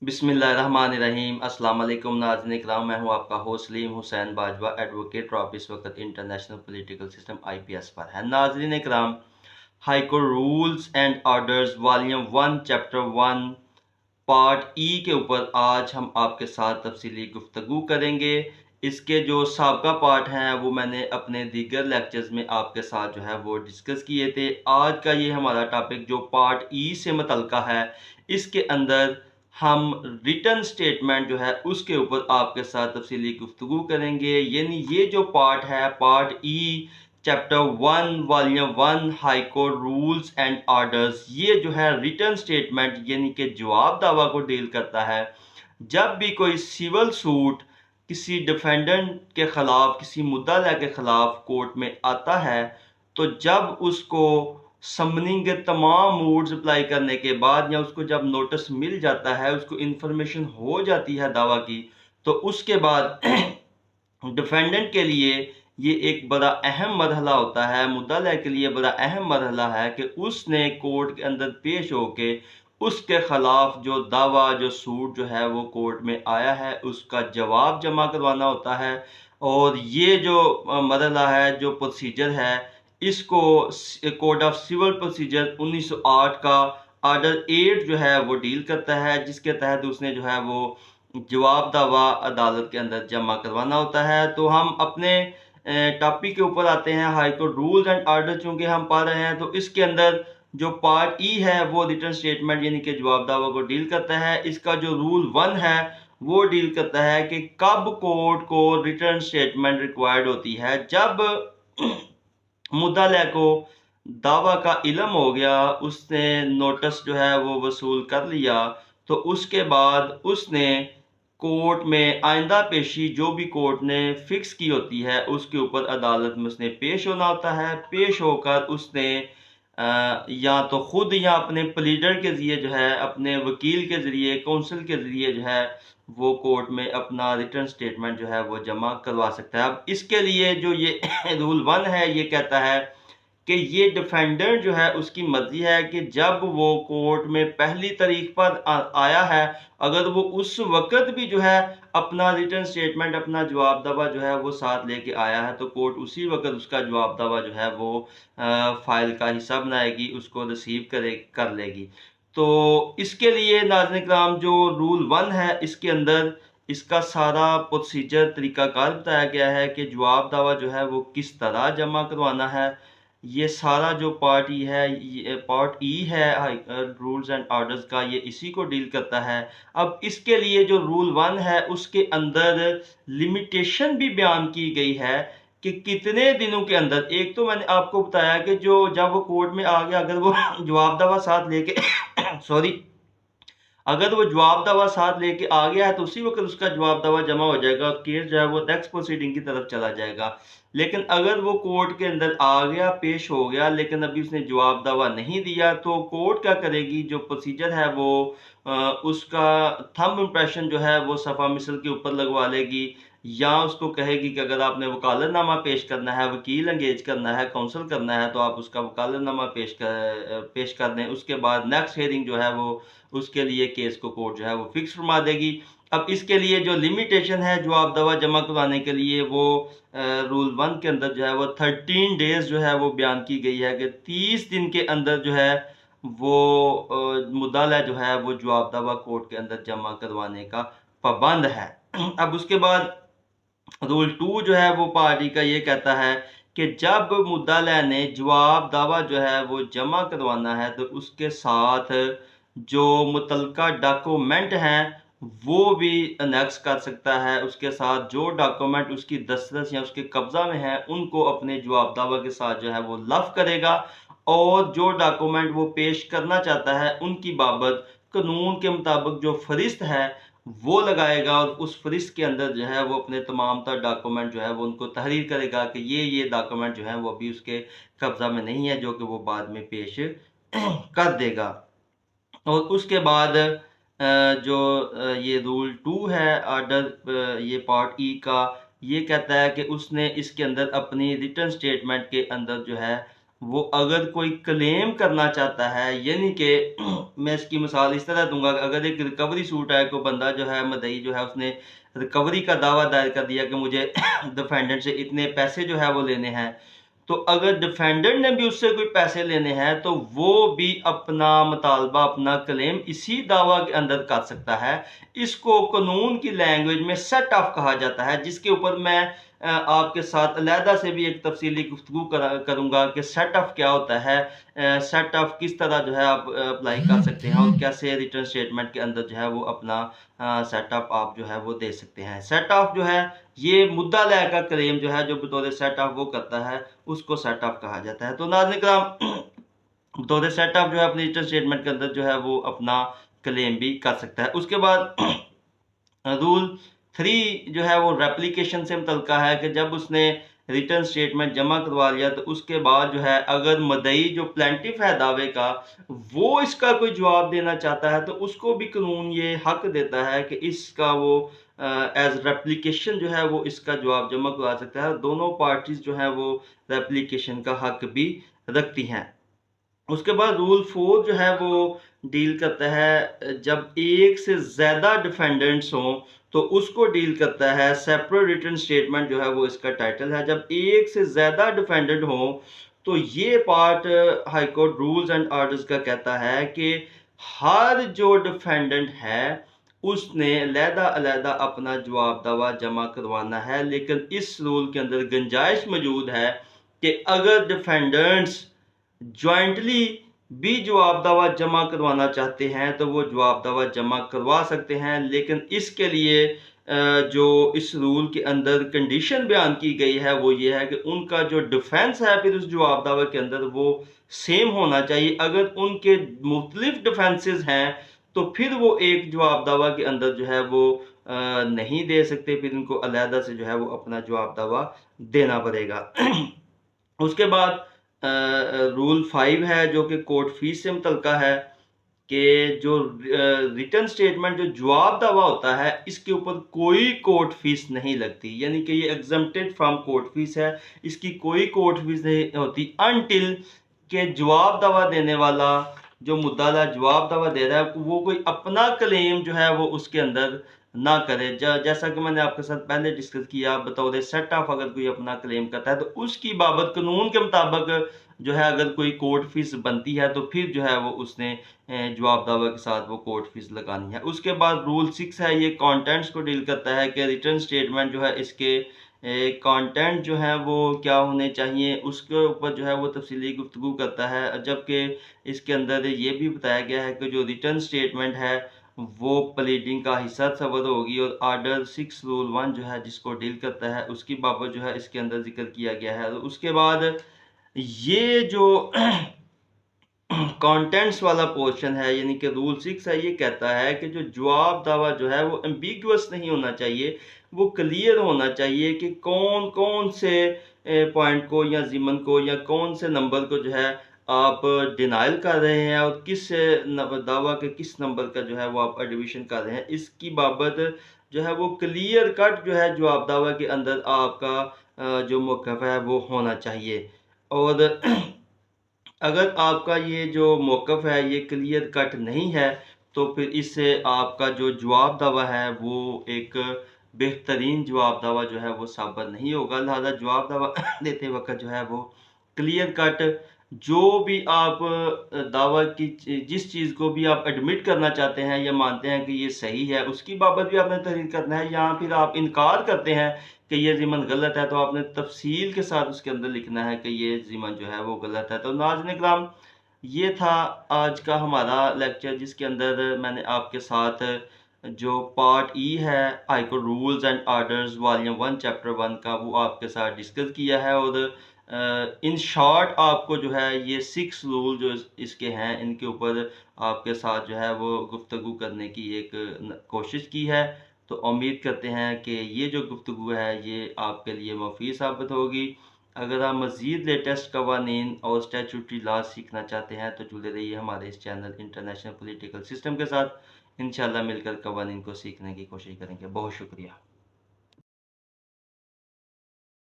बिस्मिल्लाहिर्रहमानिर्रहीम। अस्सलाम वालेकुम नाज़रीन इकराम, मैं हूं आपका होस्ट सलीम हुसैन बाजवा, एडवोकेट। और आप इस वक्त इंटरनेशनल पॉलिटिकल सिस्टम IPS पर है। Nazreen Ikram, High Court rules and orders volume 1 chapter 1 part E के ऊपर आज हम आपके साथ तफसीली गुफ्तगू करेंगे। इसके जो साबका पार्ट हैं वो मैंने अपने दीगर लेक्चर्स में आपके साथ जो है वो डिस्कस किए थे। आज का ये हमारा टॉपिक जो पार्ट ई से मुतल्लिक़ है, इसके अंदर हम रिटन स्टेटमेंट जो है उसके ऊपर आपके साथ तफसीली गुफ्तगू करेंगे। यानी ये जो पार्ट है, part E chapter 1 volume 1 high Court rules and orders, ये जो है रिटन स्टेटमेंट यानी कि जवाब दावा को डील करता है। जब भी कोई सिविल सूट किसी डिफेंडेंट के खिलाफ, किसी मुद्दा के खिलाफ कोर्ट में आता है, तो जब उसको समनिंग के तमाम मूड्स अप्लाई करने के बाद या उसको जब नोटिस मिल जाता है, उसको इंफॉर्मेशन हो जाती है दावा की, तो उसके बाद डिफेंडेंट के लिए ये एक बड़ा अहम मरहला होता है, मुद्दा के लिए बड़ा अहम मरहला है कि उसने कोर्ट के अंदर पेश होके उसके खिलाफ जो दावा, जो सूट जो है वो कोर्ट में आया है, उसका जवाब जमा करवाना होता है। और ये जो मरहला है, जो प्रोसीजर है, इसको कोड ऑफ सिविल प्रोसीजर 1908 का ऑर्डर 8 जो है वो डील करता है, जिसके तहत उसने जो है वो जवाब दावा अदालत के अंदर जमा करवाना होता है। तो हम अपने टॉपिक के ऊपर आते हैं, high Court rules and order चूंकि हम पढ़ रहे हैं, तो इसके अंदर जो पार्ट ई है वो रिटन स्टेटमेंट यानी कि जवाब दावा को डील करता है। इसका जो रूल 1 है वो डील करता है कि कब कोर्ट को रिटन स्टेटमेंट रिक्वायर्ड होती है। जब मुद्दा को दावा का इल्म हो गया, उसने नोटिस जो है वो वसूल कर लिया, तो उसके बाद उसने कोर्ट में आइंदा पेशी जो भी कोर्ट ने फिक्स की होती है उसके ऊपर अदालत में उसने पेश होना होता है। पेश होकर उसने या तो खुद या अपने प्लीडर के जरिए जो है, अपने वकील के ज़रिए, काउंसिल के ज़रिए जो है वो कोर्ट में अपना रिटर्न स्टेटमेंट जो है वो जमा करवा सकता है। अब इसके लिए जो ये रूल 1 है, ये कहता है कि ये डिफेंडेंट जो है उसकी मर्जी है कि जब वो कोर्ट में पहली तारीख पर आया है, अगर वो उस वक्त भी जो है अपना रिटर्न स्टेटमेंट, अपना जवाब दावा जो है वो साथ लेके आया है, तो कोर्ट उसी वक्त उसका जवाब दावा जो है वो फाइल का हिस्सा बनाएगी, उसको रिसीव कर लेगी। तो इसके लिए नाज़रीन इकराम, जो रूल 1 है इसके अंदर इसका सारा प्रोसीजर, तरीकाकार बताया गया है कि जवाब दावा जो है वो किस तरह जमा करवाना है। ये सारा जो पार्ट ई है, ये पार्ट ई है रूल्स एंड ऑर्डर्स का, ये इसी को डील करता है। अब इसके लिए जो रूल 1 है उसके अंदर लिमिटेशन भी बयान की गई है कि कितने दिनों के अंदर। एक तो मैंने आपको बताया कि जो जब वो कोर्ट में आ गया, अगर वो जवाब दावा साथ लेके सॉरी, अगर वो जवाब दावा साथ लेके आ गया है तो उसी वक्त उसका जवाब दावा जमा हो जाएगा और केस जो है वो नेक्स्ट प्रोसीडिंग की तरफ चला जाएगा। लेकिन अगर वो कोर्ट के अंदर आ गया, पेश हो गया, लेकिन अभी उसने जवाब दावा नहीं दिया, तो कोर्ट क्या करेगी, जो प्रोसीजर है वो उसका थंब इम्प्रेशन जो है वो सफ़ा मिसल के ऊपर लगवा लेगी, या उसको कहेगी कि अगर आपने वकालतनामा पेश करना है, वकील एंगेज करना है, काउंसिल करना है, तो आप उसका वकालतनामा पेश कर दें। उसके बाद नेक्स्ट हेयरिंग जो है वो उसके लिए केस को कोर्ट जो है वो फिक्स फरमा देगी। अब इसके लिए जो लिमिटेशन है जवाब दावा जमा करवाने के लिए, वो रूल 1 के अंदर जो है वो 13 डेज जो है वो बयान की गई है कि 30 दिन के अंदर जो है वो मुद्दाला जो है वो जवाब दावा कोर्ट के अंदर जमा करवाने का पाबंद है। अब उसके बाद रूल 2 जो है वो पार्टी का ये कहता है कि जब मुद्दाला ने जवाब दावा जो है वो जमा करवाना है, तो उसके साथ जो मुतलका डॉक्यूमेंट हैं वो भी अनेक्स कर सकता है। उसके साथ जो डॉक्यूमेंट उसकी दस्तरस या उसके कब्जा में है उनको अपने जवाब दावा के साथ जो है वो लफ करेगा, और जो डॉक्यूमेंट वो पेश करना चाहता है उनकी बाबत कानून के मुताबिक जो फरिस्त है वो लगाएगा, और उस फरिस्त के अंदर जो है वो अपने तमाम तर डॉक्यूमेंट जो है वो उनको तहरीर करेगा कि ये डॉक्यूमेंट जो है वो अभी उसके कब्जा में नहीं है, जो कि वो बाद में पेश कर देगा। और उसके बाद जो ये रूल 2 है ऑर्डर, ये पार्ट ई का, ये कहता है कि उसने इसके अंदर अपनी रिटन स्टेटमेंट के अंदर जो है वो अगर कोई क्लेम करना चाहता है, यानी कि मैं इसकी मिसाल इस तरह दूंगा कि अगर एक रिकवरी सूट है, कोई बंदा जो है मदई जो है उसने रिकवरी का दावा दायर कर दिया कि मुझे डिफेंडेंट से इतने पैसे जो है वो लेने हैं, तो अगर डिफेंडेंट ने भी उससे कोई पैसे लेने हैं तो वो भी अपना मुतालबा, अपना क्लेम इसी दावा के अंदर कर सकता है। इसको कानून की लैंग्वेज में सेट ऑफ कहा जाता है, जिसके ऊपर मैं आपके साथ अलहदा से भी एक तफसीली गुफ्तगू करूंगा कि सेट ऑफ क्या होता है, सेट ऑफ किस तरह जो है आप अप्लाई कर सकते हैं और कैसे रिटर्न स्टेटमेंट के अंदर जो है वो अपना सेट ऑफ आप जो है वो दे सकते हैं। सेट ऑफ जो है ये मुद्दा लय का क्लेम जो है जो बतौर सेट ऑफ वो करता है, उसको सेट ऑफ कहा जाता है। तो नाज़रीन किराम, बतौर सेट ऑफ जो है अपनी रिटर्न स्टेटमेंट के अंदर जो है वो अपना क्लेम भी कर सकता है। उसके बाद रूल 3 जो है वो रेप्लिकेशन से मुतल्लिका है कि जब उसने रिटर्न स्टेटमेंट जमा करवा लिया तो उसके बाद जो है अगर मदई जो प्लेंटिफ है दावे का, वो इसका कोई जवाब देना चाहता है तो उसको भी कानून ये हक देता है कि इसका वो एज रेप्लिकेशन जो है वो इसका जवाब जमा करवा सकता है। दोनों पार्टीज जो है वो रेप्लिकेशन का हक भी रखती हैं। उसके बाद रूल 4 जो है वो डील करता है जब एक से ज़्यादा डिफेंडेंट्स हों तो उसको डील करता है। सेपरेट रिटर्न स्टेटमेंट जो है वो इसका टाइटल है। जब एक से ज़्यादा डिफेंडेंट हों तो ये part high Court rules and orders का कहता है कि हर जो डिफेंडेंट है उसने अलहदा अपना जवाब दावा जमा करवाना है, लेकिन इस रूल के अंदर गुंजाइश मौजूद है कि अगर डिफेंडेंट्स जॉइंटली भी जवाब दावा जमा करवाना चाहते हैं तो वो जवाब दावा जमा करवा सकते हैं, लेकिन इसके लिए जो इस रूल के अंदर कंडीशन बयान की गई है वो ये है कि उनका जो डिफेंस है फिर उस जवाब दावा के अंदर वो सेम होना चाहिए। अगर उनके मुख्तलिफ डिफेंसेस हैं तो फिर वो एक जवाब दावा के अंदर जो है वो नहीं दे सकते, फिर उनको अलहदा से जो है वो अपना जवाब दावा देना पड़ेगा। उसके बाद रूल 5 है जो कि कोर्ट फीस से मुतल्लिका है कि जो रिटर्न स्टेटमेंट जो जवाब दावा होता है इसके ऊपर कोई कोर्ट फीस नहीं लगती, यानी कि ये एग्जम्प्टेड फ्रॉम कोर्ट फीस है, इसकी कोई कोर्ट फीस नहीं होती अनटिल के जवाब दावा देने वाला जो मुद्दाला जवाब दावा दे रहा है वो कोई अपना क्लेम जो है वो उसके अंदर ना करे। जैसा कि मैंने आपके साथ पहले डिस्कस किया, बतौर सेट ऑफ अगर कोई अपना क्लेम करता है तो उसकी बाबत कानून के मुताबिक जो है अगर कोई कोर्ट फीस बनती है तो फिर जो है वो उसने जवाब दावा के साथ वो कोर्ट फीस लगानी है। उसके बाद रूल 6 है, ये कंटेंट्स को डील करता है कि रिटर्न स्टेटमेंट जो है इसके कंटेंट जो है वो क्या होने चाहिए, उसके ऊपर जो है वो तफसीली गुफ्तगू करता है। जबकि इसके अंदर ये भी बताया गया है कि जो रिटर्न स्टेटमेंट है वो प्लीडिंग का हिस्सा तस्वर होगी, और आर्डर 6 रूल 1 जो है जिसको डील करता है उसकी बाबत जो है इसके अंदर जिक्र किया गया है। उसके बाद ये जो कंटेंट्स वाला पोर्शन है यानी कि रूल 6 है, ये कहता है कि जो जवाब दावा जो है वो एम्बिगुअस नहीं होना चाहिए, वो क्लियर होना चाहिए कि कौन कौन से पॉइंट को या ज़िमन को या कौन से नंबर को जो है आप डिनाइल कर रहे हैं और किस दावा के किस नंबर का जो है वो आप एडमिशन कर रहे हैं, इसकी बाबत जो है वो क्लियर कट जो है जवाब दावा के अंदर आपका जो मौक़िफ़ है वो होना चाहिए। और अगर आपका ये जो मौक़िफ़ है ये क्लियर कट नहीं है तो फिर इससे आपका जो जवाब दावा है वो एक बेहतरीन जवाब दावा जो है वो साबित नहीं होगा। लिहाजा जवाब दावा देते वक्त जो है वो क्लियर कट जो भी आप दावा की जिस चीज़ को भी आप एडमिट करना चाहते हैं या मानते हैं कि ये सही है उसकी बाबत भी आपने तहरीर करना है, या फिर आप इनकार करते हैं कि ये ज़िमन गलत है तो आपने तफसील के साथ उसके अंदर लिखना है कि ये ज़िमन जो है वो गलत है। तो नाज़रीन इकराम, ये था आज का हमारा लेक्चर जिसके अंदर मैंने आपके साथ जो पार्ट ई है high Court rules and orders volume 1 chapter 1 का वो आपके साथ डिस्कस किया है। और इन शॉर्ट आपको जो है ये 6 रूल जो इसके हैं इनके ऊपर आपके साथ जो है वो गुफ्तगू करने की एक कोशिश की है। तो उम्मीद करते हैं कि ये जो गुफ्तगू है ये आपके लिए मुफीद साबित होगी। अगर आप मज़ीद लेटेस्ट कवानीन और स्टैट्यूटरी लॉ सीखना चाहते हैं तो जुड़े रहिए हमारे इस चैनल इंटरनेशनल पॉलिटिकल सिस्टम के साथ। इंशाल्लाह मिलकर कवानीन को सीखने की कोशिश करेंगे। बहुत शुक्रिया।